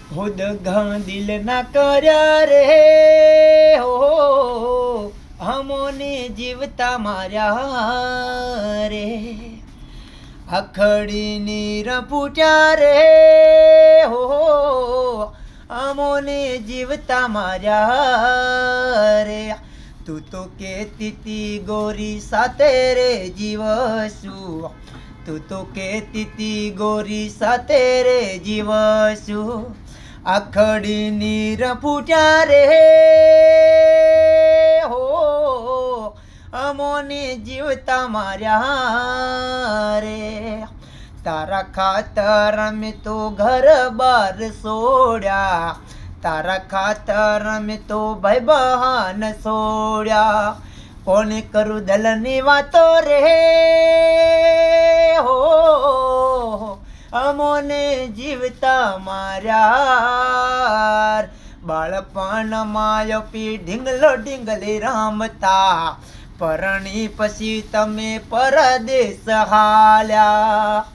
ખુદ દિલ ના કર્યા રે હો અમોને જીવતા માર્યા રે અખડી નીર ફૂટ્યા રે હો અમોને જીવતા માર્યા રે તું તો કેતી તી ગોરી સાથે રે જીવશું તું તો કેતી તી ગોરી સાથે રે જીવશું આખડી નીર ફૂટ્યા રે હો અમોને જીવતા માર્યા રે તારા ખાતર અમે તો ઘર બાર છોડ્યા તારા ખાતર અમે તો ભાઈ બહાન છોડ્યા કોને કરું દલની વાતો રે હો અમોને જીવતા માર્યા બાળપણ માયો પી ઢીંગલો ઢીંગલી રમતા પરણી પછી તમે પરદેશ હાલ્યા